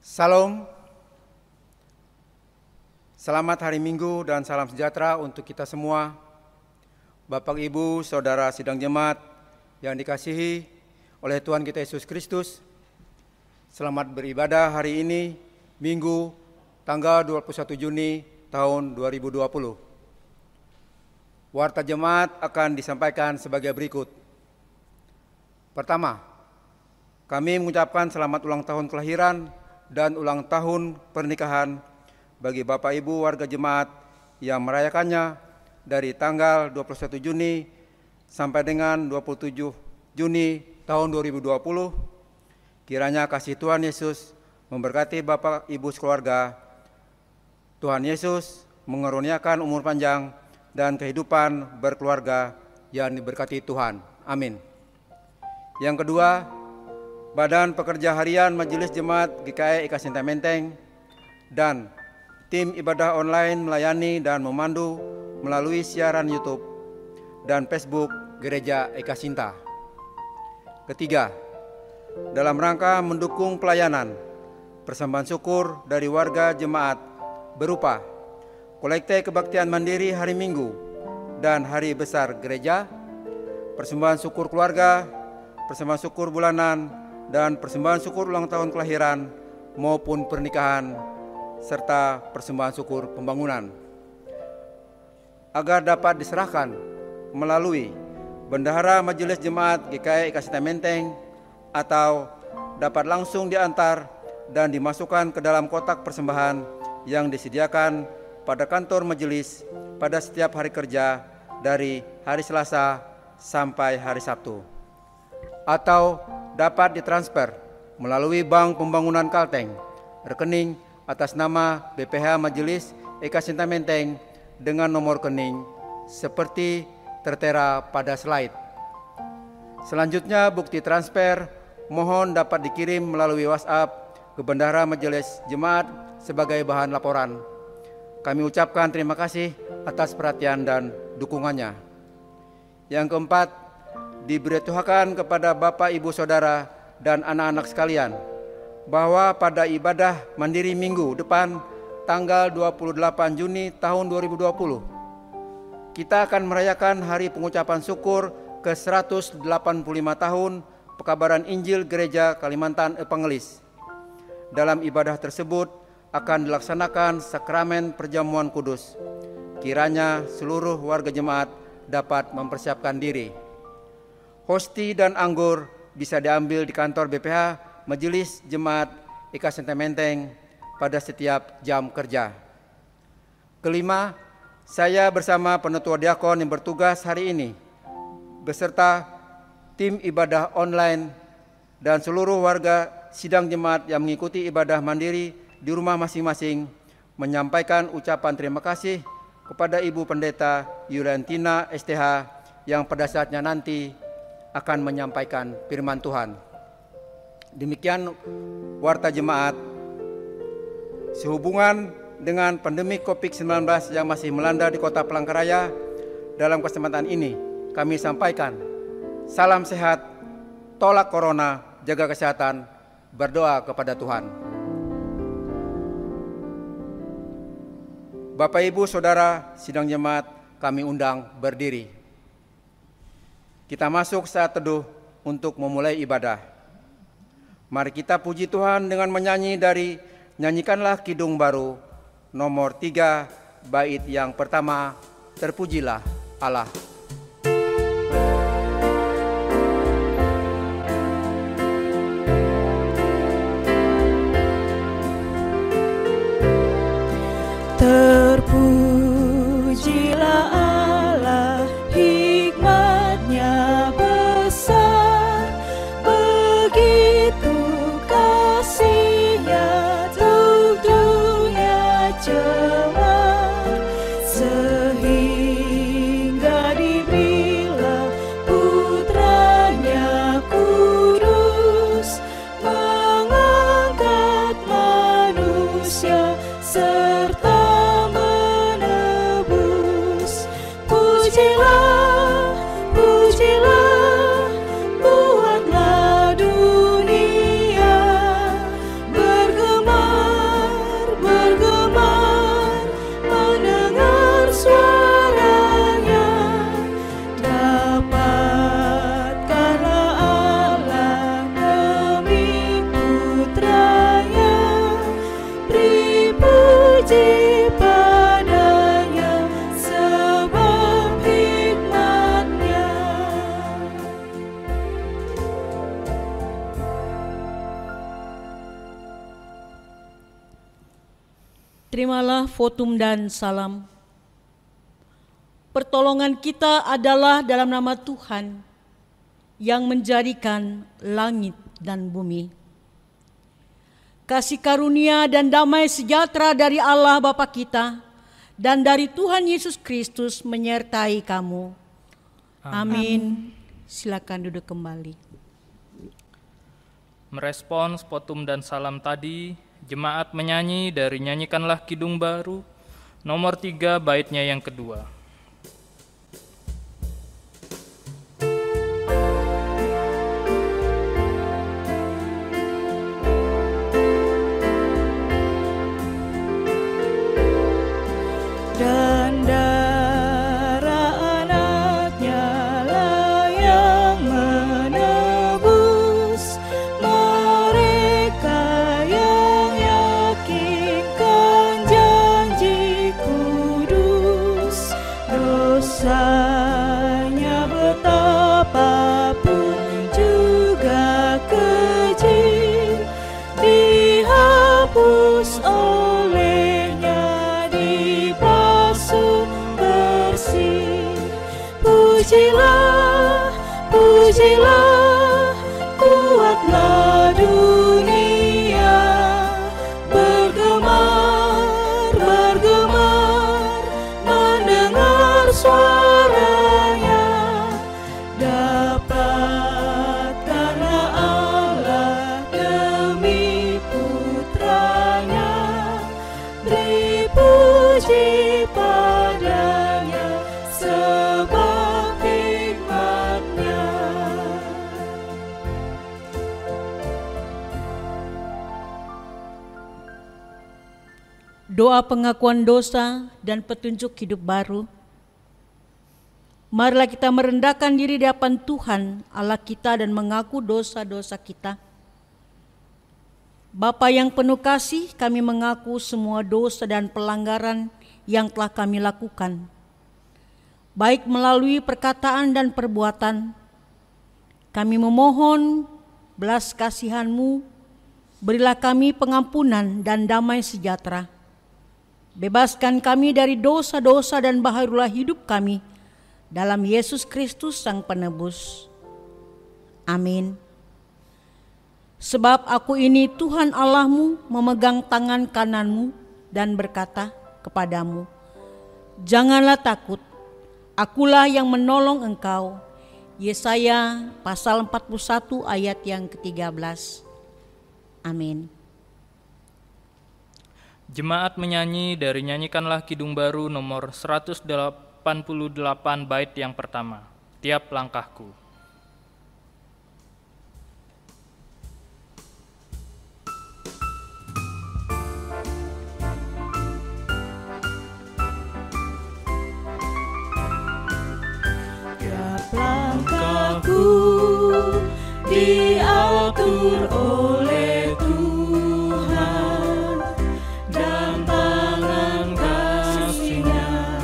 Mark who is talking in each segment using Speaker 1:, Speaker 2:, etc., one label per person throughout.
Speaker 1: Salam, selamat hari Minggu dan salam sejahtera untuk kita semua. Bapak, Ibu, Saudara sidang jemaat yang dikasihi oleh Tuhan kita Yesus Kristus. Selamat beribadah hari ini, Minggu, tanggal 21 Juni tahun 2020. Warta jemaat akan disampaikan sebagai berikut. Pertama, kami mengucapkan selamat ulang tahun kelahiran dan ulang tahun pernikahan bagi Bapak Ibu warga jemaat yang merayakannya dari tanggal 21 Juni sampai dengan 27 Juni tahun 2020. Kiranya kasih Tuhan Yesus memberkati Bapak Ibu sekeluarga. Tuhan Yesus mengaruniakan umur panjang dan kehidupan berkeluarga yang diberkati Tuhan. Amin. Yang kedua, Badan Pekerja Harian Majelis Jemaat GKI Eka Sinta Menteng dan tim ibadah online melayani dan memandu melalui siaran YouTube dan Facebook Gereja Eka Sinta. Ketiga, dalam rangka mendukung pelayanan, persembahan syukur dari warga jemaat berupa kolekte kebaktian mandiri hari Minggu dan hari besar gereja, persembahan syukur keluarga, persembahan syukur bulanan, dan persembahan syukur ulang tahun kelahiran maupun pernikahan, serta persembahan syukur pembangunan, agar dapat diserahkan melalui Bendahara Majelis Jemaat GKI Eka Sinta Menteng atau dapat langsung diantar dan dimasukkan ke dalam kotak persembahan yang disediakan pada kantor majelis pada setiap hari kerja dari hari Selasa sampai hari Sabtu, atau dapat ditransfer melalui Bank Pembangunan Kalteng, rekening atas nama BPH Majelis Eka Sinta Menteng dengan nomor rekening seperti tertera pada slide. Selanjutnya, bukti transfer mohon dapat dikirim melalui WhatsApp ke Bendahara Majelis Jemaat sebagai bahan laporan. Kami ucapkan terima kasih atas perhatian dan dukungannya. Yang keempat, diberitahukan kepada Bapak, Ibu, Saudara, dan anak-anak sekalian bahwa pada ibadah mandiri Minggu depan tanggal 28 Juni tahun 2020, kita akan merayakan hari pengucapan syukur ke-185 tahun Pekabaran Injil Gereja Kalimantan Evangelis. Dalam ibadah tersebut akan dilaksanakan sakramen perjamuan kudus. Kiranya seluruh warga jemaat dapat mempersiapkan diri. Hosti dan anggur bisa diambil di kantor BPH Majelis Jemaat Eka Sinta Menteng pada setiap jam kerja. Kelima, saya bersama penetua diakon yang bertugas hari ini beserta tim ibadah online dan seluruh warga sidang jemaat yang mengikuti ibadah mandiri di rumah masing-masing menyampaikan ucapan terima kasih kepada Ibu Pendeta Yuliantina STH yang pada saatnya nanti akan menyampaikan firman Tuhan. Demikian warta jemaat. Sehubungan dengan pandemi COVID-19 yang masih melanda di Kota Palangkaraya, dalam kesempatan ini kami sampaikan salam sehat, tolak corona, jaga kesehatan, berdoa kepada Tuhan. Bapak, Ibu, Saudara sidang jemaat, kami undang berdiri. Kita masuk saat teduh untuk memulai ibadah. Mari kita puji Tuhan dengan menyanyi dari Nyanyikanlah Kidung Baru nomor 3 bait yang pertama, Terpujilah Allah.
Speaker 2: Terpujilah Allah, hikmat-Nya besar, begitu kasih-Nya untuk dunia cemar, sehingga diberilah Putra-Nya kudus, mengangkat manusia serta menebus. Pujilah, pujilah, buatlah dunia bergema
Speaker 3: Terimalah votum dan salam. Pertolongan kita adalah dalam nama Tuhan yang menjadikan langit dan bumi. Kasih karunia dan damai sejahtera dari Allah Bapa kita dan dari Tuhan Yesus Kristus menyertai kamu. Amin. Silakan duduk kembali.
Speaker 4: Merespons votum dan salam tadi, jemaat menyanyi dari Nyanyikanlah Kidung Baru, nomor 3 baitnya yang kedua.
Speaker 2: Dan darah anaknya lah yang menebus mereka yang yakinkan janji kudus. Dosanya betapapun juga kecil dihapus olehnya, bersih. Pujilah, pujilah, kuatlah dunia, bergemar, bergemar, mendengar suaranya. Dapatkanlah Allah demi putranya, beri puji padanya sebab hikmatnya.
Speaker 3: Doa pengakuan dosa dan petunjuk hidup baru. Marilah kita merendahkan diri di hadapan Tuhan Allah kita dan mengaku dosa-dosa kita. Bapa yang penuh kasih, kami mengaku semua dosa dan pelanggaran yang telah kami lakukan, baik melalui perkataan dan perbuatan. Kami memohon belas kasihan-Mu, berilah kami pengampunan dan damai sejahtera. Bebaskan kami dari dosa-dosa dan baharulah hidup kami dalam Yesus Kristus Sang Penebus. Amin. Sebab aku ini Tuhan Allahmu memegang tangan kananmu dan berkata kepadamu, janganlah takut, akulah yang menolong engkau. Yesaya pasal 41 ayat yang ke-13. Amin.
Speaker 4: Jemaat menyanyi dari Nyanyikanlah Kidung Baru nomor 188 bait yang pertama, Tiap Langkahku.
Speaker 2: Tiap langkahku diatur oleh Tuhan, dan tangan kasih-Nya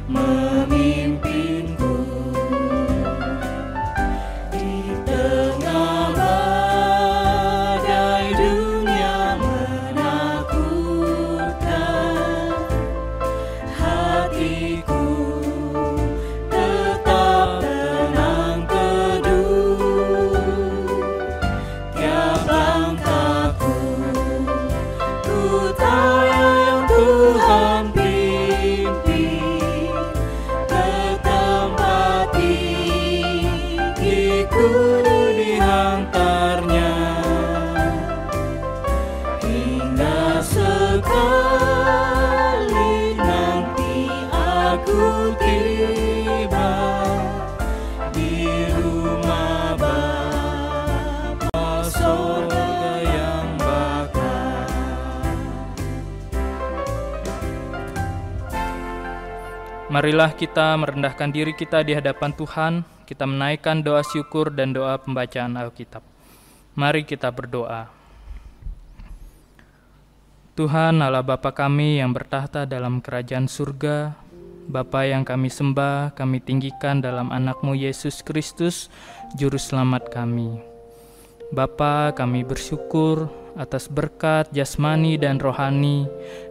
Speaker 2: memimpinku. Di tengah badai dunia menakutkan, hatiku tetap tenang teduh. Tiap langkahku ku tahu yang Tuhan pimpin ke tempat tinggiku dihantarnya, hingga sekali nanti aku tiba di rumah Bapa sorga yang bakal.
Speaker 4: Marilah kita merendahkan diri kita di hadapan Tuhan, kita menaikkan doa syukur dan doa pembacaan Alkitab. Mari kita berdoa. Tuhan Allah Bapa kami yang bertahta dalam kerajaan surga, Bapa yang kami sembah, kami tinggikan dalam anak-Mu Yesus Kristus, Juru Selamat kami. Bapa, kami bersyukur atas berkat jasmani dan rohani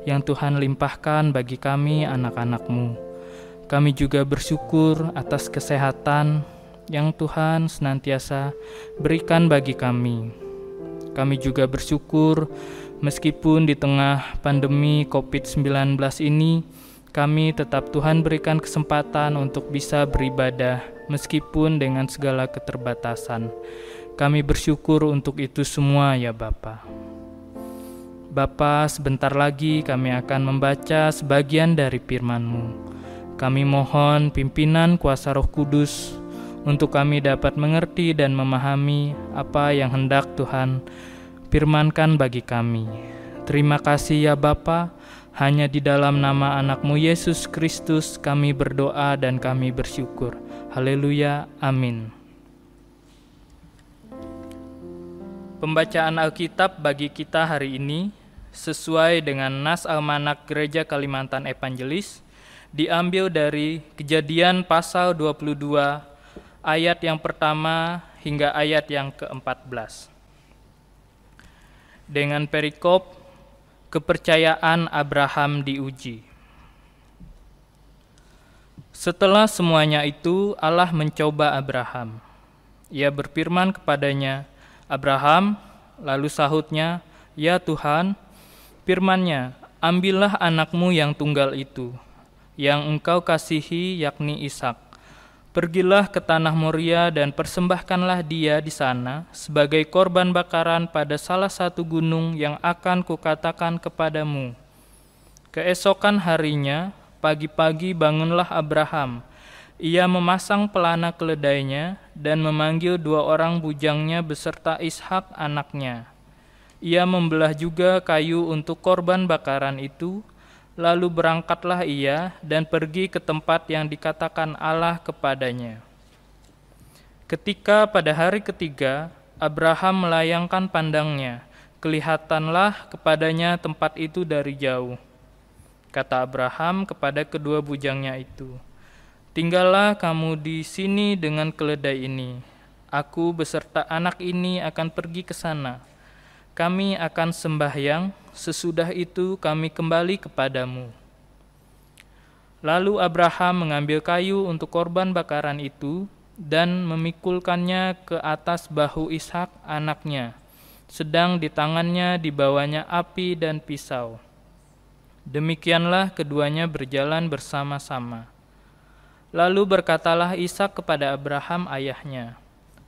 Speaker 4: yang Tuhan limpahkan bagi kami anak-anak-Mu. Kami juga bersyukur atas kesehatan yang Tuhan senantiasa berikan bagi kami. Kami juga bersyukur meskipun di tengah pandemi COVID-19 ini, kami tetap Tuhan berikan kesempatan untuk bisa beribadah meskipun dengan segala keterbatasan. Kami bersyukur untuk itu semua ya Bapa. Bapa, sebentar lagi kami akan membaca sebagian dari firman-Mu. Kami mohon pimpinan kuasa Roh Kudus untuk kami dapat mengerti dan memahami apa yang hendak Tuhan firmankan bagi kami. Terima kasih ya Bapa, hanya di dalam nama anak-Mu Yesus Kristus kami berdoa dan kami bersyukur. Haleluya, amin. Pembacaan Alkitab bagi kita hari ini sesuai dengan Nas Almanak Gereja Kalimantan Evangelis diambil dari Kejadian pasal 22 ayat yang pertama hingga ayat yang ke-14. Dengan perikop kepercayaan Abraham diuji. Setelah semuanya itu, Allah mencoba Abraham. Ia berfirman kepadanya, "Abraham," lalu sahutnya, "Ya Tuhan." Firman-Nya, "Ambillah anakmu yang tunggal itu, yang engkau kasihi, yakni Ishak. Pergilah ke tanah Moria dan persembahkanlah dia di sana sebagai korban bakaran pada salah satu gunung yang akan kukatakan kepadamu." Keesokan harinya, pagi-pagi bangunlah Abraham. Ia memasang pelana keledainya dan memanggil 2 orang bujangnya beserta Ishak anaknya. Ia membelah juga kayu untuk korban bakaran itu. Lalu berangkatlah ia dan pergi ke tempat yang dikatakan Allah kepadanya. Ketika pada hari ketiga, Abraham melayangkan pandangnya, kelihatanlah kepadanya tempat itu dari jauh. Kata Abraham kepada kedua bujangnya itu, "Tinggallah kamu di sini dengan keledai ini. Aku beserta anak ini akan pergi ke sana. Kami akan sembahyang, sesudah itu kami kembali kepadamu." Lalu Abraham mengambil kayu untuk korban bakaran itu dan memikulkannya ke atas bahu Ishak anaknya, sedang di tangannya dibawanya api dan pisau. Demikianlah keduanya berjalan bersama-sama. Lalu berkatalah Ishak kepada Abraham ayahnya,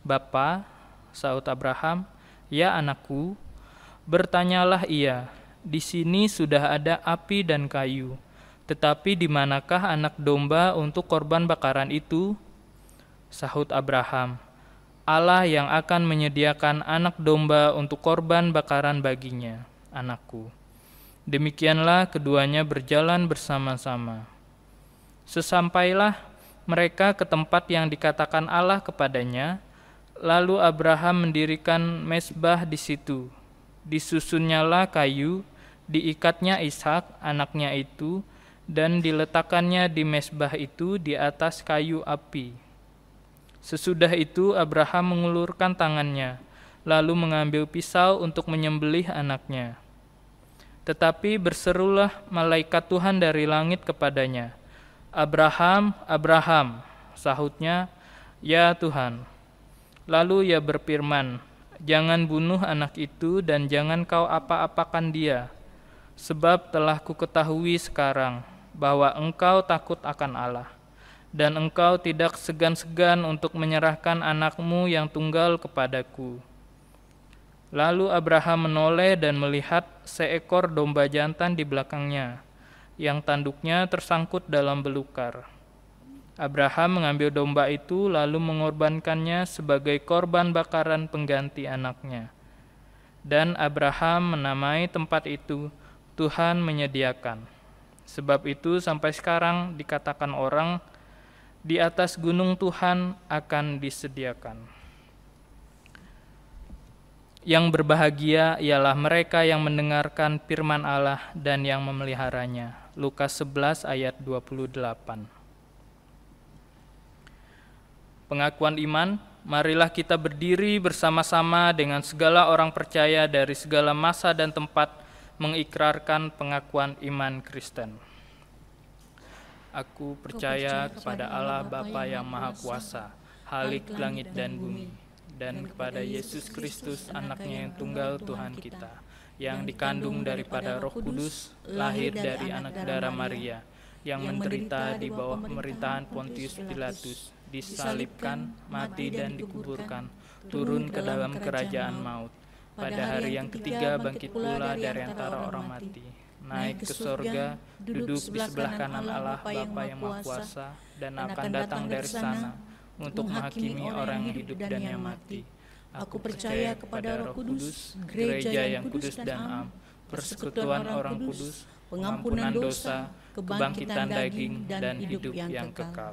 Speaker 4: "Bapa," sahut Abraham, "Ya anakku." Bertanyalah ia, "Di sini sudah ada api dan kayu, tetapi di manakah anak domba untuk korban bakaran itu?" Sahut Abraham, "Allah yang akan menyediakan anak domba untuk korban bakaran baginya, anakku." Demikianlah keduanya berjalan bersama-sama. Sesampailah mereka ke tempat yang dikatakan Allah kepadanya, lalu Abraham mendirikan mezbah di situ. Disusunnyalah kayu, diikatnya Ishak anaknya itu, dan diletakkannya di mezbah itu di atas kayu api. Sesudah itu Abraham mengulurkan tangannya, lalu mengambil pisau untuk menyembelih anaknya. Tetapi berserulah malaikat Tuhan dari langit kepadanya, "Abraham, Abraham." Sahutnya, "Ya Tuhan." Lalu ia berfirman, "Jangan bunuh anak itu dan jangan kau apa-apakan dia, sebab telah kuketahui sekarang bahwa engkau takut akan Allah, dan engkau tidak segan-segan untuk menyerahkan anakmu yang tunggal kepadaku." Lalu Abraham menoleh dan melihat seekor domba jantan di belakangnya, yang tanduknya tersangkut dalam belukar. Abraham mengambil domba itu lalu mengorbankannya sebagai korban bakaran pengganti anaknya. Dan Abraham menamai tempat itu Tuhan menyediakan. Sebab itu sampai sekarang dikatakan orang, di atas gunung Tuhan akan disediakan. Yang berbahagia ialah mereka yang mendengarkan firman Allah dan yang memeliharanya. Lukas 11 ayat 28. Pengakuan iman marilah kita berdiri bersama-sama dengan segala orang percaya dari segala masa dan tempat mengikrarkan pengakuan iman Kristen. Aku percaya kepada Allah Bapa yang Maha Kuasa, Khalik langit dan bumi, dan kepada Yesus Kristus anaknya yang tunggal Tuhan kita, yang dikandung daripada Roh Kudus, lahir dari anak darah Maria, yang menderita di bawah pemerintahan Pontius Pilatus, disalibkan, mati dan dikuburkan, turun ke dalam kerajaan maut. Pada hari yang ketiga bangkit pula dari antara orang mati, naik ke sorga, duduk di sebelah kanan Allah Bapa yang Maha Kuasa, dan akan datang dari sana untuk menghakimi orang yang hidup dan yang mati. Aku percaya kepada Roh Kudus, gereja yang kudus dan am, persekutuan orang kudus, pengampunan dosa, kebangkitan daging, dan hidup yang kekal.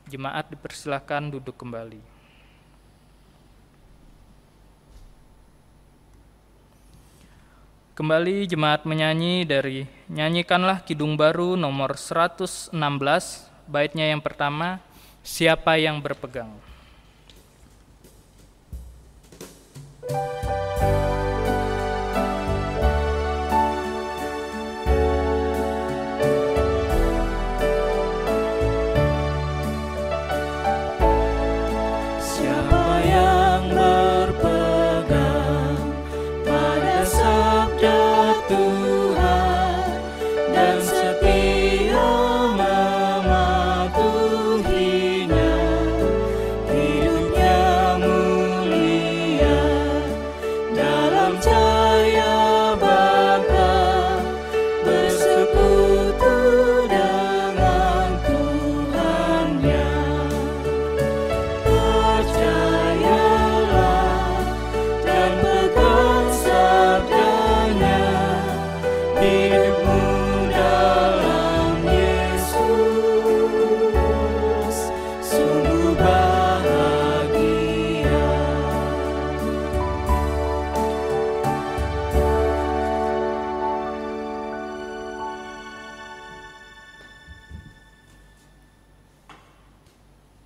Speaker 4: Jemaat dipersilakan duduk kembali. Kembali jemaat menyanyi dari Nyanyikanlah Kidung Baru nomor 116, baitnya yang pertama, Siapa yang berpegang.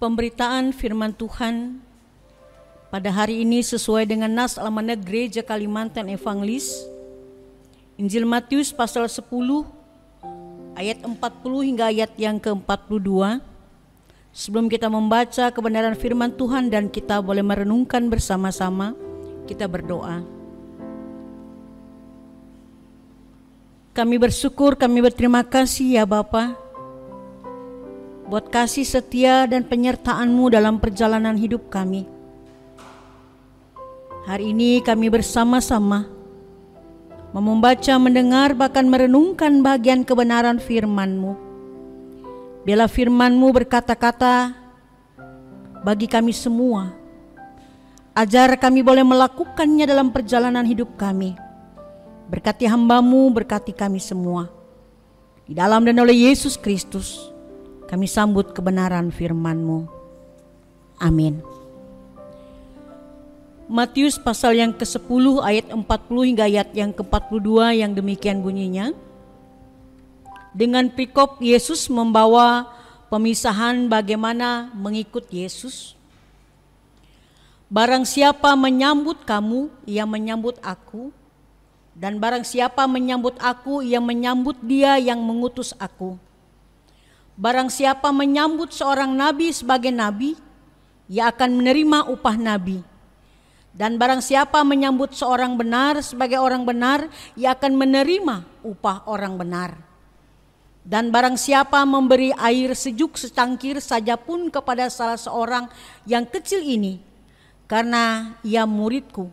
Speaker 3: Pemberitaan firman Tuhan pada hari ini sesuai dengan nas Almanak Gereja Kalimantan Evangelis, Injil Matius pasal 10 ayat 40 hingga ayat yang ke-42. Sebelum kita membaca kebenaran firman Tuhan dan kita boleh merenungkan bersama-sama, kita berdoa. Kami bersyukur, kami berterima kasih ya Bapa, buat kasih setia dan penyertaan-Mu dalam perjalanan hidup kami. Hari ini kami bersama-sama membaca, mendengar, bahkan merenungkan bagian kebenaran firman-Mu. Biarlah firman-Mu berkata-kata bagi kami semua. Ajar kami boleh melakukannya dalam perjalanan hidup kami. Berkati hamba-Mu, berkati kami semua. Di dalam dan oleh Yesus Kristus kami sambut kebenaran firman-Mu. Amin. Matius pasal yang ke-10 ayat 40 hingga ayat yang ke-42 yang demikian bunyinya. Dengan pikop Yesus membawa pemisahan bagaimana mengikut Yesus. Barang siapa menyambut kamu, ia menyambut aku. Dan barang siapa menyambut aku, ia menyambut dia yang mengutus aku. Barang siapa menyambut seorang nabi sebagai nabi, ia akan menerima upah nabi. Dan barang siapa menyambut seorang benar sebagai orang benar, ia akan menerima upah orang benar. Dan barang siapa memberi air sejuk secangkir saja pun kepada salah seorang yang kecil ini, karena ia muridku,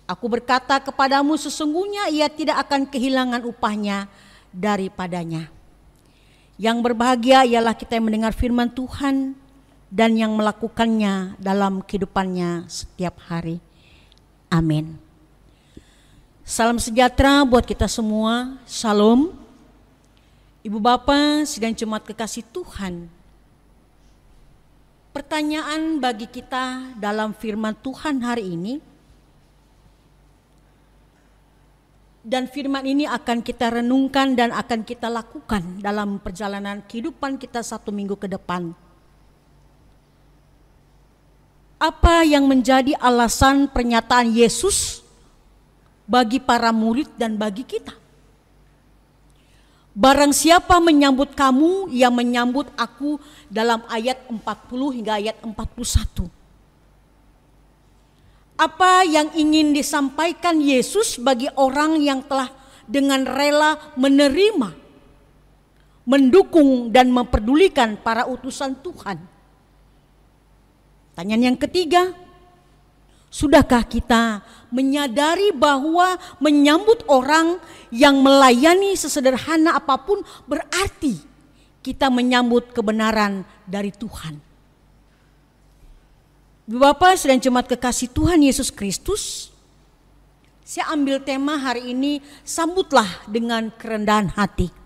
Speaker 3: aku berkata kepadamu, sesungguhnya ia tidak akan kehilangan upahnya daripadanya. Yang berbahagia ialah kita yang mendengar firman Tuhan dan yang melakukannya dalam kehidupannya setiap hari. Amin. Salam sejahtera buat kita semua. Shalom. Ibu Bapak, sidang jemaat kekasih Tuhan. Pertanyaan bagi kita dalam firman Tuhan hari ini, dan firman ini akan kita renungkan dan akan kita lakukan dalam perjalanan kehidupan kita 1 minggu ke depan. Apa yang menjadi alasan pernyataan Yesus bagi para murid dan bagi kita? Barang siapa menyambut kamu, ia menyambut aku, dalam ayat 40 hingga ayat 41. Apa yang ingin disampaikan Yesus bagi orang yang telah dengan rela menerima, mendukung dan memperdulikan para utusan Tuhan? Pertanyaan yang ketiga, sudahkah kita menyadari bahwa menyambut orang yang melayani sesederhana apapun berarti kita menyambut kebenaran dari Tuhan? Bapak dan jemaat kekasih Tuhan Yesus Kristus, saya ambil tema hari ini, sambutlah dengan kerendahan hati.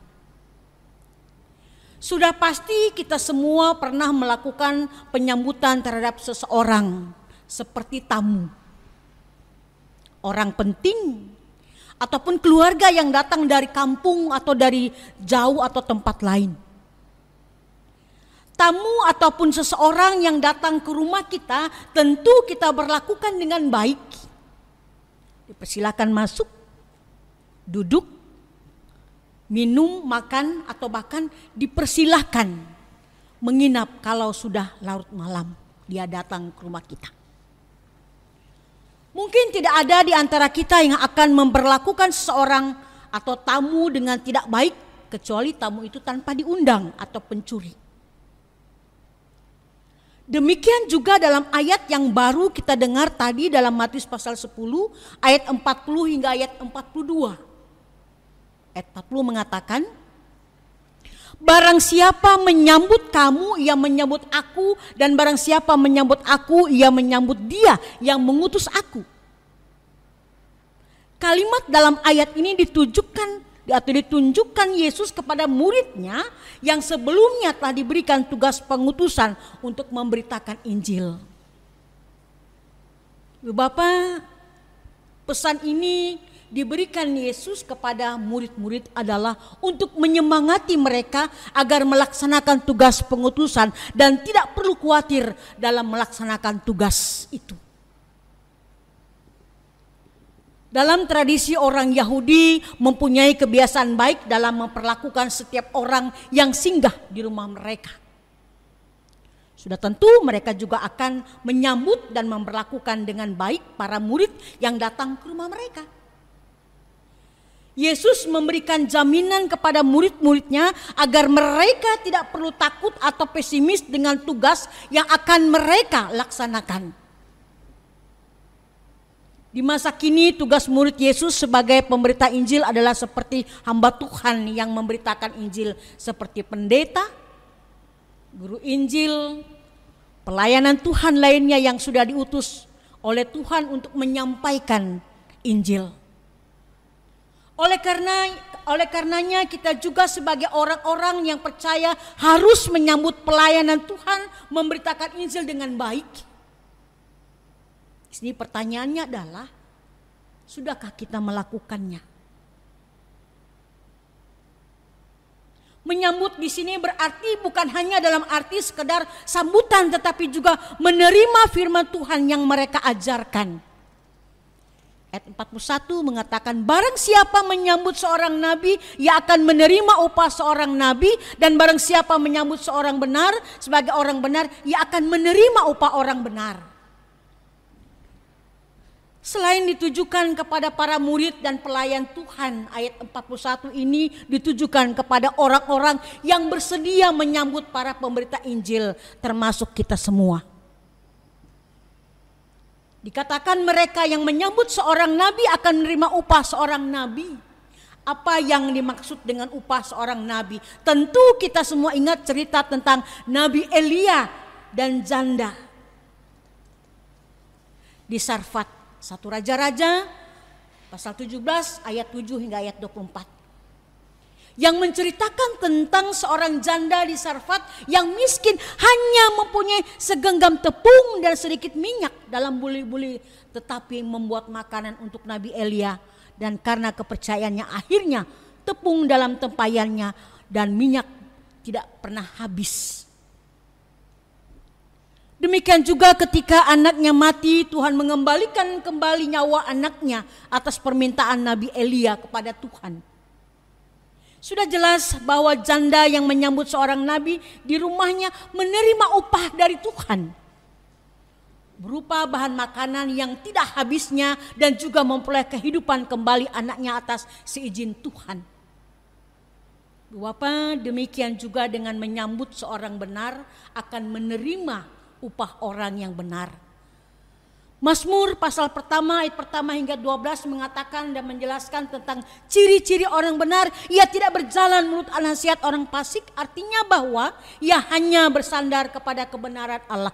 Speaker 3: Sudah pasti kita semua pernah melakukan penyambutan terhadap seseorang seperti tamu, orang penting, ataupun keluarga yang datang dari kampung atau dari jauh atau tempat lain. Tamu ataupun seseorang yang datang ke rumah kita, tentu kita berlakukan dengan baik. Dipersilakan masuk, duduk, minum, makan, atau bahkan dipersilahkan menginap kalau sudah larut malam dia datang ke rumah kita. Mungkin tidak ada di antara kita yang akan memperlakukan seseorang atau tamu dengan tidak baik, kecuali tamu itu tanpa diundang atau pencuri. Demikian juga dalam ayat yang baru kita dengar tadi dalam Matius pasal 10 ayat 40 hingga ayat 42. Ayat 40 mengatakan, barang siapa menyambut kamu, ia menyambut aku, dan barang siapa menyambut aku, ia menyambut dia yang mengutus aku. Kalimat dalam ayat ini ditunjukkan Yesus kepada muridnya yang sebelumnya telah diberikan tugas pengutusan untuk memberitakan Injil. Bapak, pesan ini diberikan Yesus kepada murid-murid adalah untuk menyemangati mereka agar melaksanakan tugas pengutusan dan tidak perlu khawatir dalam melaksanakan tugas itu. Dalam tradisi orang Yahudi mempunyai kebiasaan baik dalam memperlakukan setiap orang yang singgah di rumah mereka. Sudah tentu mereka juga akan menyambut dan memperlakukan dengan baik para murid yang datang ke rumah mereka. Yesus memberikan jaminan kepada murid-muridnya agar mereka tidak perlu takut atau pesimis dengan tugas yang akan mereka laksanakan. Di masa kini tugas murid Yesus sebagai pemberita Injil adalah seperti hamba Tuhan yang memberitakan Injil, seperti pendeta, guru Injil, pelayanan Tuhan lainnya yang sudah diutus oleh Tuhan untuk menyampaikan Injil. Oleh karenanya kita juga sebagai orang-orang yang percaya harus menyambut pelayanan Tuhan, memberitakan Injil dengan baik. Di sini pertanyaannya adalah, sudahkah kita melakukannya? Menyambut di sini berarti bukan hanya dalam arti sekedar sambutan, tetapi juga menerima firman Tuhan yang mereka ajarkan. Ayat 41 mengatakan, barang siapa menyambut seorang nabi, ia akan menerima upah seorang nabi, dan barang siapa menyambut seorang benar sebagai orang benar, ia akan menerima upah orang benar. Selain ditujukan kepada para murid dan pelayan Tuhan, ayat 41 ini ditujukan kepada orang-orang yang bersedia menyambut para pemberita Injil, termasuk kita semua. Dikatakan mereka yang menyambut seorang nabi akan menerima upah seorang nabi. Apa yang dimaksud dengan upah seorang nabi? Tentu kita semua ingat cerita tentang Nabi Elia dan janda di Sarfat. 1 Raja-Raja pasal 17 ayat 7 hingga ayat 24. Yang menceritakan tentang seorang janda di Sarfat yang miskin, hanya mempunyai segenggam tepung dan sedikit minyak dalam buli-buli, tetapi membuat makanan untuk Nabi Elia, dan karena kepercayaannya akhirnya tepung dalam tempayannya dan minyak tidak pernah habis. Demikian juga ketika anaknya mati, Tuhan mengembalikan kembali nyawa anaknya atas permintaan Nabi Elia kepada Tuhan. Sudah jelas bahwa janda yang menyambut seorang nabi di rumahnya menerima upah dari Tuhan, berupa bahan makanan yang tidak habisnya dan juga memperoleh kehidupan kembali anaknya atas seizin Tuhan. Bapak, demikian juga dengan menyambut seorang benar akan menerima upah orang yang benar. Mazmur pasal pertama ayat pertama hingga 12 mengatakan dan menjelaskan tentang ciri-ciri orang benar. Ia tidak berjalan menurut nasihat orang fasik, artinya bahwa ia hanya bersandar kepada kebenaran Allah.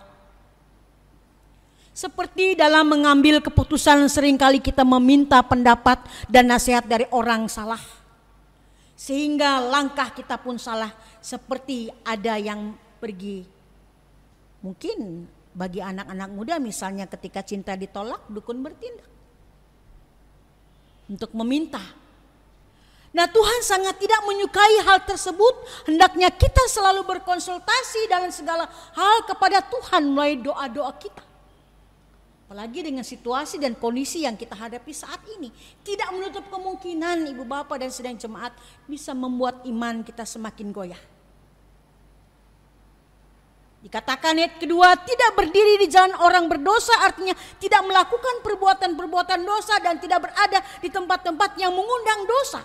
Speaker 3: Seperti dalam mengambil keputusan, seringkali kita meminta pendapat dan nasihat dari orang salah, sehingga langkah kita pun salah. Seperti ada yang pergi, mungkin bagi anak-anak muda misalnya ketika cinta ditolak, dukun bertindak untuk meminta. Nah, Tuhan sangat tidak menyukai hal tersebut. Hendaknya kita selalu berkonsultasi dalam segala hal kepada Tuhan melalui doa-doa kita. Apalagi dengan situasi dan kondisi yang kita hadapi saat ini, tidak menutup kemungkinan ibu bapak dan sedang jemaat bisa membuat iman kita semakin goyah. Dikatakan ayat kedua, tidak berdiri di jalan orang berdosa, artinya tidak melakukan perbuatan-perbuatan dosa dan tidak berada di tempat-tempat yang mengundang dosa,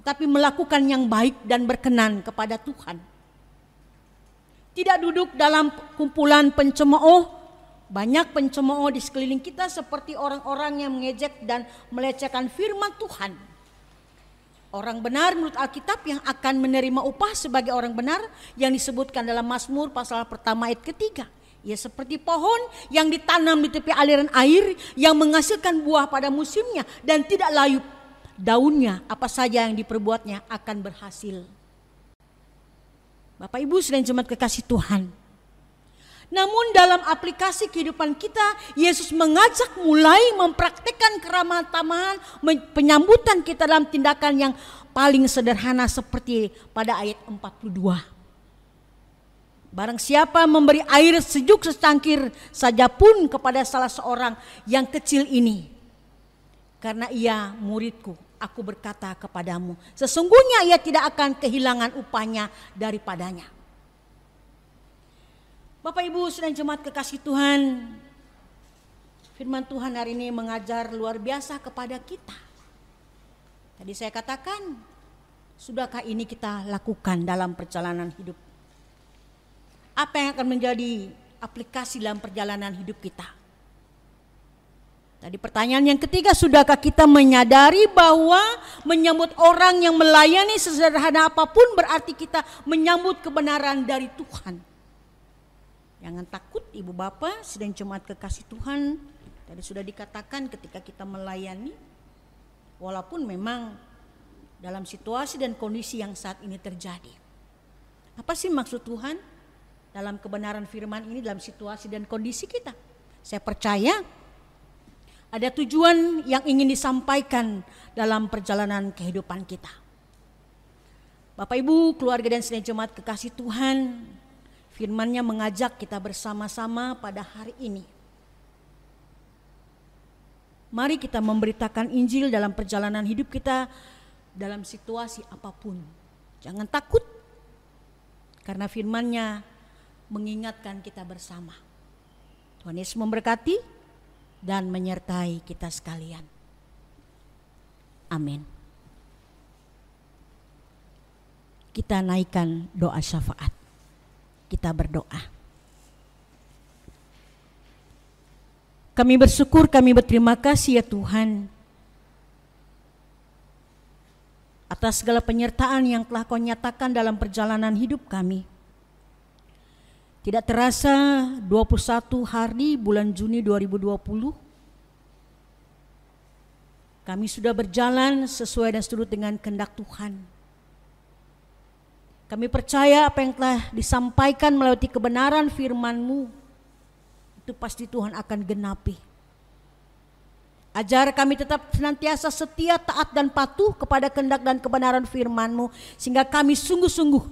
Speaker 3: tetapi melakukan yang baik dan berkenan kepada Tuhan. Tidak duduk dalam kumpulan pencemooh. Banyak pencemooh di sekeliling kita seperti orang-orang yang mengejek dan melecehkan firman Tuhan. Orang benar menurut Alkitab yang akan menerima upah sebagai orang benar yang disebutkan dalam Mazmur pasal pertama ayat ketiga. Ia seperti pohon yang ditanam di tepi aliran air yang menghasilkan buah pada musimnya dan tidak layu daunnya, apa saja yang diperbuatnya akan berhasil. Bapak Ibu sedang jemaat kekasih Tuhan. Namun dalam aplikasi kehidupan kita, Yesus mengajak mulai mempraktikkan keramah tamahan penyambutan kita dalam tindakan yang paling sederhana seperti pada ayat 42. Barang siapa memberi air sejuk secangkir saja pun kepada salah seorang yang kecil ini, karena ia muridku, aku berkata kepadamu, sesungguhnya ia tidak akan kehilangan upahnya daripadanya. Bapak Ibu sedang jemaat kekasih Tuhan, firman Tuhan hari ini mengajar luar biasa kepada kita. Tadi saya katakan, sudahkah ini kita lakukan dalam perjalanan hidup? Apa yang akan menjadi aplikasi dalam perjalanan hidup kita? Tadi pertanyaan yang ketiga, sudahkah kita menyadari bahwa menyambut orang yang melayani sesederhana apapun berarti kita menyambut kebenaran dari Tuhan? Jangan takut ibu bapak sedang jemaat kekasih Tuhan. Tadi sudah dikatakan ketika kita melayani, walaupun memang dalam situasi dan kondisi yang saat ini terjadi. Apa sih maksud Tuhan dalam kebenaran firman ini dalam situasi dan kondisi kita? Saya percaya ada tujuan yang ingin disampaikan dalam perjalanan kehidupan kita. Bapak Ibu, keluarga dan sedang jemaat kekasih Tuhan, firman-Nya mengajak kita bersama-sama pada hari ini. Mari kita memberitakan Injil dalam perjalanan hidup kita dalam situasi apapun. Jangan takut, karena firman-Nya mengingatkan kita bersama. Tuhan Yesus memberkati dan menyertai kita sekalian. Amin. Kita naikkan doa syafaat. Kita berdoa. Kami bersyukur, kami berterima kasih ya Tuhan atas segala penyertaan yang telah Kau nyatakan dalam perjalanan hidup kami. Tidak terasa 21 hari bulan Juni 2020 kami sudah berjalan sesuai dan seturut dengan kehendak Tuhan. Kami percaya apa yang telah disampaikan melalui kebenaran firman-Mu itu pasti Tuhan akan genapi. Ajar kami tetap senantiasa setia, taat dan patuh kepada kehendak dan kebenaran firman-Mu, sehingga kami sungguh-sungguh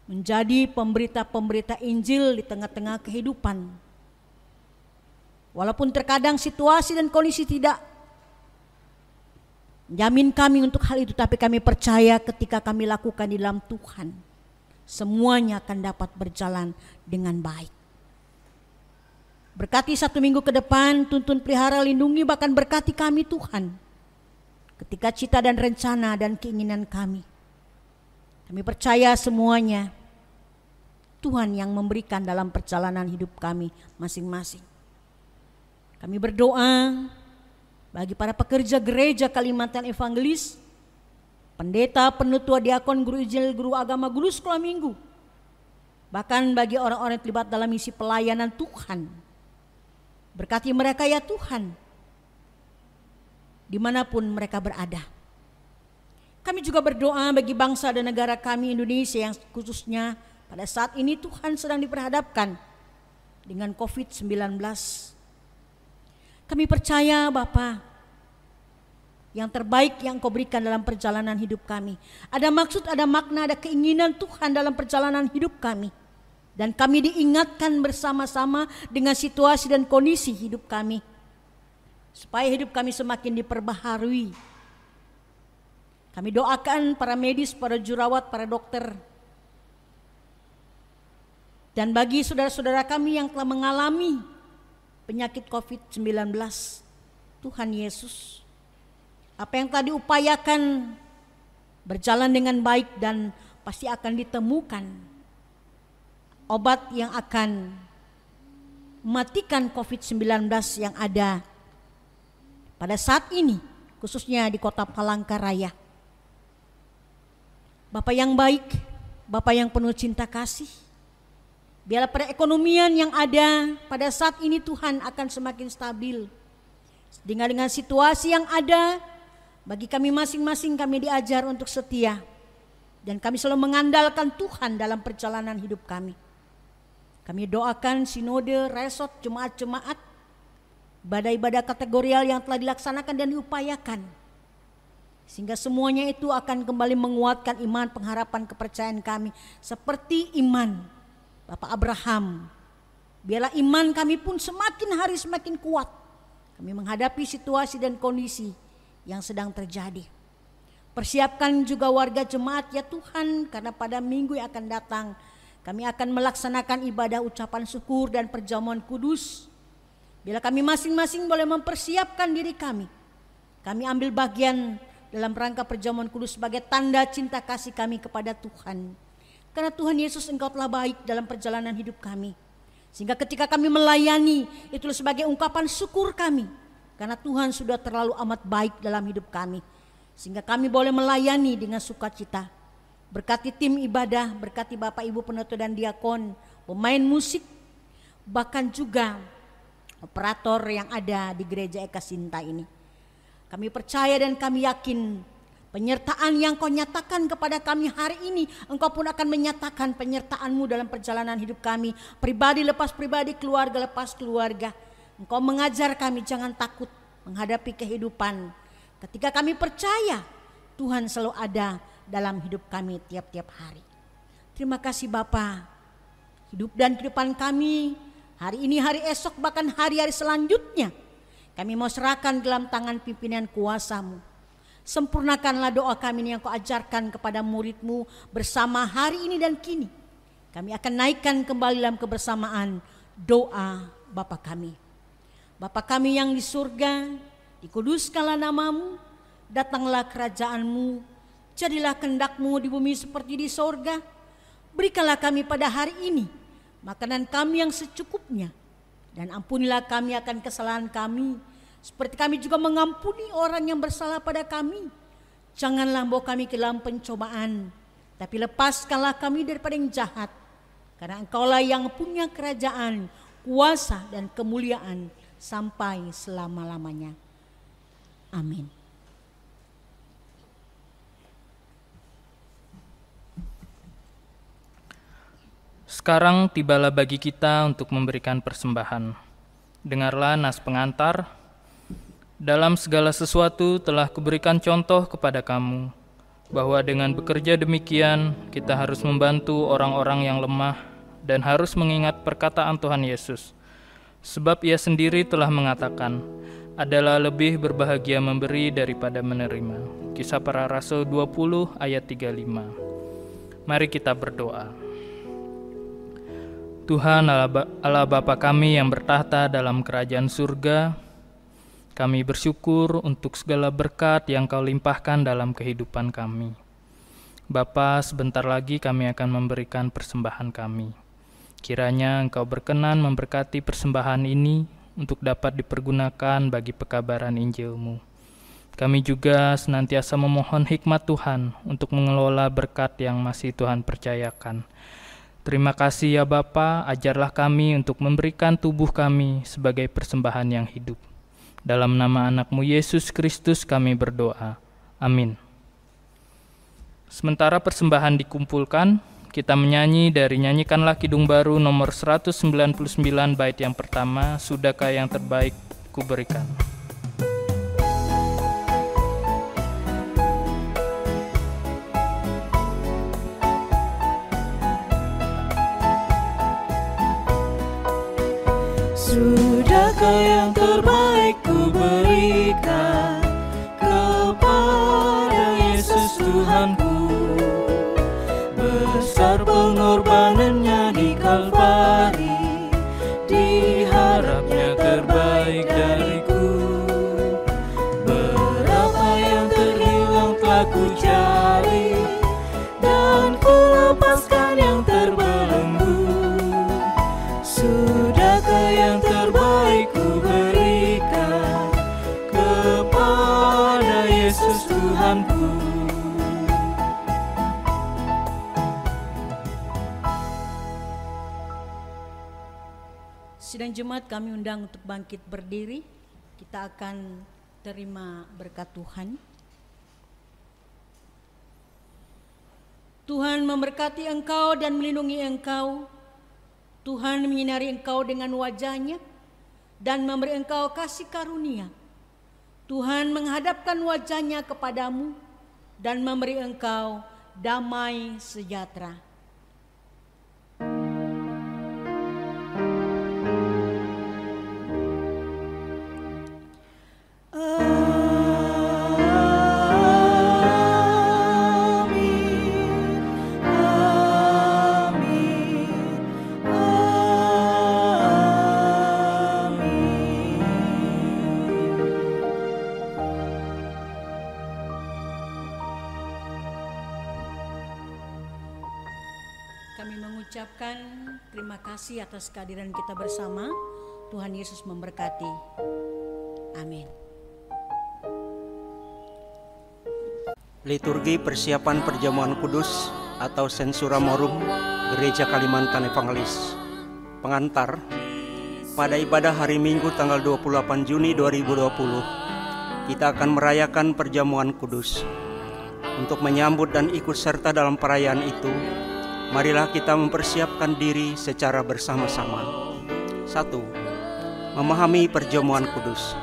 Speaker 3: menjadi pemberita-pemberita Injil di tengah-tengah kehidupan. Walaupun terkadang situasi dan kondisi tidak menjamin kami untuk hal itu, tapi kami percaya ketika kami lakukan di dalam Tuhan, semuanya akan dapat berjalan dengan baik. Berkati 1 minggu ke depan, tuntun, pelihara, lindungi, bahkan berkati kami Tuhan. Ketika cita dan rencana dan keinginan kami. Kami percaya semuanya Tuhan yang memberikan dalam perjalanan hidup kami masing-masing. Kami berdoa bagi para pekerja gereja Kalimantan Evangelis, pendeta, penutua, diakon, guru Injil, guru agama, guru sekolah minggu. Bahkan bagi orang-orang yang terlibat dalam misi pelayanan Tuhan. Berkati mereka ya Tuhan, dimanapun mereka berada. Kami juga berdoa bagi bangsa dan negara kami Indonesia yang khususnya pada saat ini Tuhan sedang diperhadapkan dengan COVID-19. Kami percaya Bapa, yang terbaik yang Kau berikan dalam perjalanan hidup kami. Ada maksud, ada makna, ada keinginan Tuhan dalam perjalanan hidup kami. Dan kami diingatkan bersama-sama dengan situasi dan kondisi hidup kami. Supaya hidup kami semakin diperbaharui. Kami doakan para medis, para jurawat, para dokter. Dan bagi saudara-saudara kami yang telah mengalami penyakit COVID-19, Tuhan Yesus, apa yang telah diupayakan berjalan dengan baik dan pasti akan ditemukan obat yang akan mematikan COVID-19 yang ada pada saat ini, khususnya di kota Palangkaraya. Bapak yang baik, Bapak yang penuh cinta kasih, biarlah perekonomian yang ada pada saat ini Tuhan akan semakin stabil. Dengan situasi yang ada, bagi kami masing-masing kami diajar untuk setia. Dan kami selalu mengandalkan Tuhan dalam perjalanan hidup kami. Kami doakan sinode, resort, jemaat-jemaat, ibadah-ibadah kategorial yang telah dilaksanakan dan diupayakan. Sehingga semuanya itu akan kembali menguatkan iman, pengharapan, kepercayaan kami. Seperti iman Bapak Abraham. Biarlah iman kami pun semakin hari semakin kuat. Kami menghadapi situasi dan kondisi yang sedang terjadi. Persiapkan juga warga jemaat ya Tuhan, karena pada minggu yang akan datang kami akan melaksanakan ibadah ucapan syukur dan perjamuan kudus. Bila kami masing-masing boleh mempersiapkan diri kami, kami ambil bagian dalam rangka perjamuan kudus sebagai tanda cinta kasih kami kepada Tuhan. Karena Tuhan Yesus Engkau telah baik dalam perjalanan hidup kami. Sehingga ketika kami melayani, itu sebagai ungkapan syukur kami. Karena Tuhan sudah terlalu amat baik dalam hidup kami. Sehingga kami boleh melayani dengan sukacita. Berkati tim ibadah, berkati Bapak Ibu penutur dan diakon, pemain musik, bahkan juga operator yang ada di gereja Eka Sinta ini. Kami percaya dan kami yakin penyertaan yang Kau nyatakan kepada kami hari ini, Engkau pun akan menyatakan penyertaan-Mu dalam perjalanan hidup kami. Pribadi lepas pribadi, keluarga lepas keluarga. Engkau mengajar kami jangan takut menghadapi kehidupan. Ketika kami percaya Tuhan selalu ada dalam hidup kami tiap-tiap hari. Terima kasih Bapa. Hidup dan kehidupan kami hari ini, hari esok, bahkan hari-hari selanjutnya, kami mau serahkan dalam tangan pimpinan kuasa-Mu. Sempurnakanlah doa kami yang Kau ajarkan kepada murid-Mu bersama hari ini dan kini. Kami akan naikkan kembali dalam kebersamaan doa Bapa kami. Bapa kami yang di surga, dikuduskanlah nama-Mu, datanglah kerajaan-Mu, jadilah kehendak-Mu di bumi seperti di sorga. Berikanlah kami pada hari ini makanan kami yang secukupnya, dan ampunilah kami akan kesalahan kami, seperti kami juga mengampuni orang yang bersalah pada kami. Janganlah bawa kami ke dalam pencobaan, tapi lepaskanlah kami daripada yang jahat. Karena Engkaulah yang punya kerajaan, kuasa dan kemuliaan sampai selama-lamanya. Amin.
Speaker 4: Sekarang tibalah bagi kita untuk memberikan persembahan. Dengarlah nas pengantar. Dalam segala sesuatu telah kuberikan contoh kepada kamu, bahwa dengan bekerja demikian kita harus membantu orang-orang yang lemah dan harus mengingat perkataan Tuhan Yesus. Sebab ia sendiri telah mengatakan, adalah lebih berbahagia memberi daripada menerima. Kisah Para Rasul 20 ayat 35. Mari kita berdoa. Tuhan Allah Bapa kami yang bertahta dalam kerajaan surga, kami bersyukur untuk segala berkat yang Kau limpahkan dalam kehidupan kami. Bapa, sebentar lagi kami akan memberikan persembahan kami. Kiranya Engkau berkenan memberkati persembahan ini untuk dapat dipergunakan bagi pekabaran Injil-Mu. Kami juga senantiasa memohon hikmat Tuhan untuk mengelola berkat yang masih Tuhan percayakan. Terima kasih ya Bapa, ajarlah kami untuk memberikan tubuh kami sebagai persembahan yang hidup. Dalam nama anak-Mu Yesus Kristus kami berdoa. Amin. Sementara persembahan dikumpulkan, kita menyanyi dari Nyanyikanlah Kidung Baru nomor 199 bait yang pertama, Sudahkah yang terbaik kuberikan.
Speaker 2: Sudahkah yang terbaik kuberikan kepada Yesus Tuhanku. Besar pengorbanannya di Kalvari, diharapnya terbaik dariku. Berapa yang terhilang telah ku cari, dan ku lepaskan yang terbelenggu. Sudahkah yang terbaik ku berikan kepada Yesus Tuhanku.
Speaker 3: Sidang jemaat kami undang untuk bangkit berdiri. Kita akan terima berkat Tuhan. Tuhan memberkati engkau dan melindungi engkau. Tuhan menyinari engkau dengan wajah-Nya dan memberi engkau kasih karunia. Tuhan menghadapkan wajah-Nya kepadamu dan memberi engkau damai sejahtera. Kami mengucapkan terima kasih atas kehadiran kita bersama. Tuhan Yesus memberkati. Amin.
Speaker 5: Liturgi persiapan perjamuan kudus atau Sensura Morum Gereja Kalimantan Evangelis. Pengantar, pada ibadah hari Minggu tanggal 28 Juni 2020, kita akan merayakan perjamuan kudus. Untuk menyambut dan ikut serta dalam perayaan itu, marilah kita mempersiapkan diri secara bersama-sama. 1. Memahami perjamuan kudus.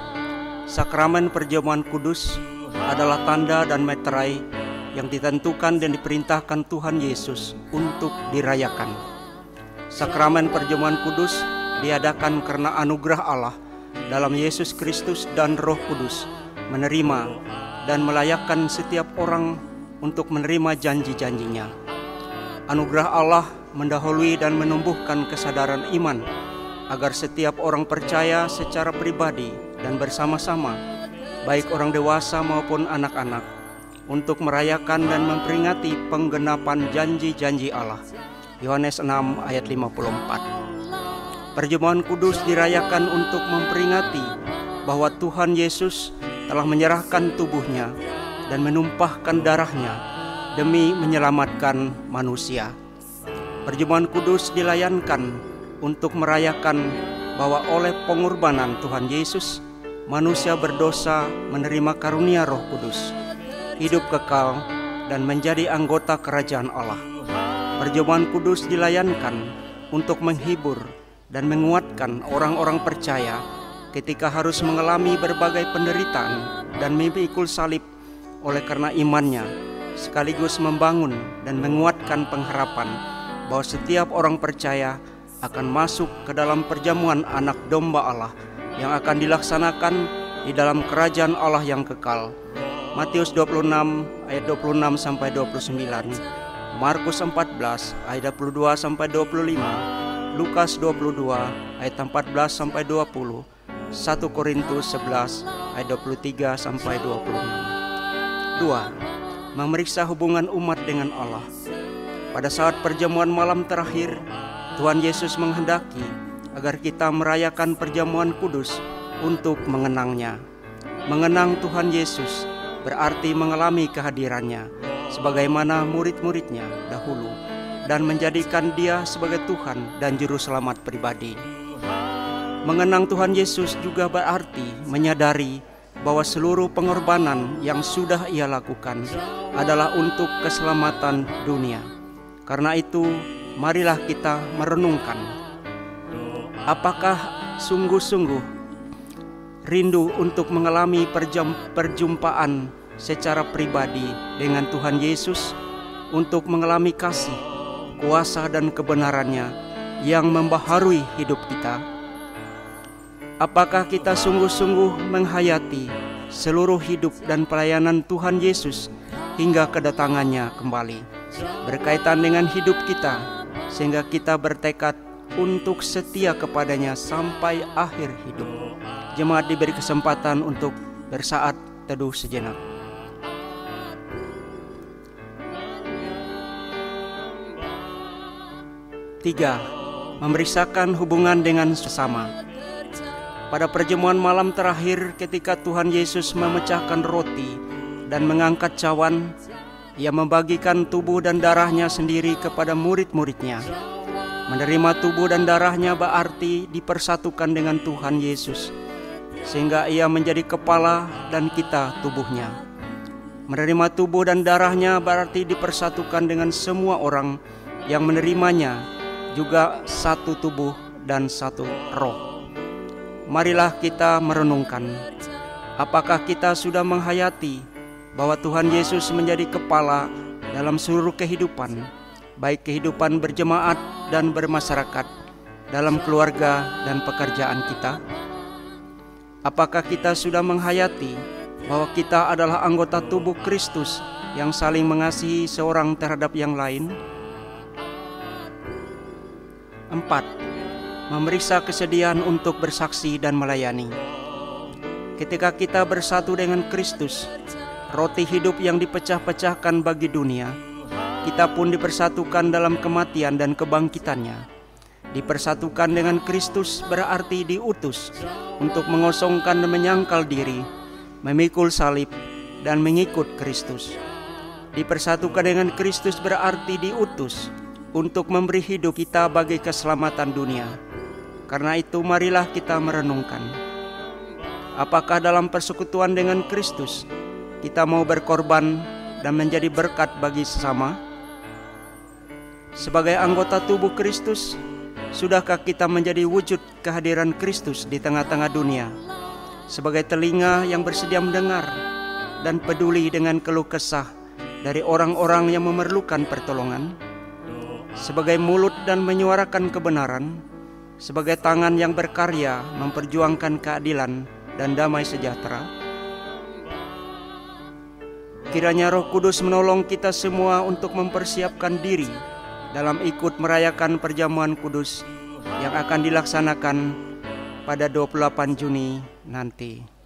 Speaker 5: Sakramen perjamuan kudus adalah tanda dan meterai yang ditentukan dan diperintahkan Tuhan Yesus untuk dirayakan. Sakramen perjamuan kudus diadakan karena anugerah Allah dalam Yesus Kristus dan Roh Kudus menerima dan melayakkan setiap orang untuk menerima janji-janjinya. Anugerah Allah mendahului dan menumbuhkan kesadaran iman agar setiap orang percaya secara pribadi dan bersama-sama, baik orang dewasa maupun anak-anak, untuk merayakan dan memperingati penggenapan janji-janji Allah. Yohanes 6 ayat 54. Perjamuan kudus dirayakan untuk memperingati bahwa Tuhan Yesus telah menyerahkan tubuhnya dan menumpahkan darahnya demi menyelamatkan manusia. Perjamuan kudus dilayankan untuk merayakan bahwa oleh pengorbanan Tuhan Yesus, manusia berdosa menerima karunia Roh Kudus, hidup kekal, dan menjadi anggota kerajaan Allah. Perjamuan kudus dilayankan untuk menghibur dan menguatkan orang-orang percaya ketika harus mengalami berbagai penderitaan dan memikul salib oleh karena imannya, sekaligus membangun dan menguatkan pengharapan bahwa setiap orang percaya akan masuk ke dalam perjamuan anak domba Allah yang akan dilaksanakan di dalam kerajaan Allah yang kekal. Matius 26 ayat 26 sampai 29, Markus 14 ayat 22 sampai 25, Lukas 22 ayat 14 sampai 20, 1 Korintus 11 ayat 23 sampai 26. 2. Memeriksa hubungan umat dengan Allah. Pada saat perjamuan malam terakhir, Tuhan Yesus menghendaki agar kita merayakan perjamuan kudus untuk mengenangnya. Mengenang Tuhan Yesus berarti mengalami kehadirannya sebagaimana murid-muridnya dahulu dan menjadikan Dia sebagai Tuhan dan Juru Selamat pribadi. Mengenang Tuhan Yesus juga berarti menyadari bahwa seluruh pengorbanan yang sudah Ia lakukan adalah untuk keselamatan dunia. Karena itu, marilah kita merenungkan, apakah sungguh-sungguh rindu untuk mengalami perjumpaan secara pribadi dengan Tuhan Yesus, untuk mengalami kasih, kuasa dan kebenarannya yang membaharui hidup kita? Apakah kita sungguh-sungguh menghayati seluruh hidup dan pelayanan Tuhan Yesus hingga kedatangannya kembali berkaitan dengan hidup kita, sehingga kita bertekad untuk setia kepadanya sampai akhir hidup? Jemaat diberi kesempatan untuk bersaat teduh sejenak. Tiga, memeriksakan hubungan dengan sesama. Pada perjamuan malam terakhir ketika Tuhan Yesus memecahkan roti dan mengangkat cawan, Ia membagikan tubuh dan darahnya sendiri kepada murid-muridnya. Menerima tubuh dan darahnya berarti dipersatukan dengan Tuhan Yesus, sehingga Ia menjadi kepala dan kita tubuhnya. Menerima tubuh dan darahnya berarti dipersatukan dengan semua orang yang menerimanya, juga satu tubuh dan satu roh. Marilah kita merenungkan, apakah kita sudah menghayati bahwa Tuhan Yesus menjadi kepala dalam seluruh kehidupan, baik kehidupan berjemaat dan bermasyarakat, dalam keluarga dan pekerjaan kita? Apakah kita sudah menghayati bahwa kita adalah anggota tubuh Kristus yang saling mengasihi seorang terhadap yang lain? 4. Memeriksa kesediaan untuk bersaksi dan melayani. Ketika kita bersatu dengan Kristus, roti hidup yang dipecah-pecahkan bagi dunia, kita pun dipersatukan dalam kematian dan kebangkitannya. Dipersatukan dengan Kristus berarti diutus untuk mengosongkan dan menyangkal diri, memikul salib, dan mengikut Kristus. Dipersatukan dengan Kristus berarti diutus untuk memberi hidup kita bagi keselamatan dunia. Karena itu marilah kita merenungkan, apakah dalam persekutuan dengan Kristus kita mau berkorban dan menjadi berkat bagi sesama? Sebagai anggota tubuh Kristus, sudahkah kita menjadi wujud kehadiran Kristus di tengah-tengah dunia? Sebagai telinga yang bersedia mendengar dan peduli dengan keluh kesah dari orang-orang yang memerlukan pertolongan? Sebagai mulut dan menyuarakan kebenaran, sebagai tangan yang berkarya memperjuangkan keadilan dan damai sejahtera? Kiranya Roh Kudus menolong kita semua untuk mempersiapkan diri dalam ikut merayakan perjamuan kudus yang akan dilaksanakan pada 28 Juni nanti.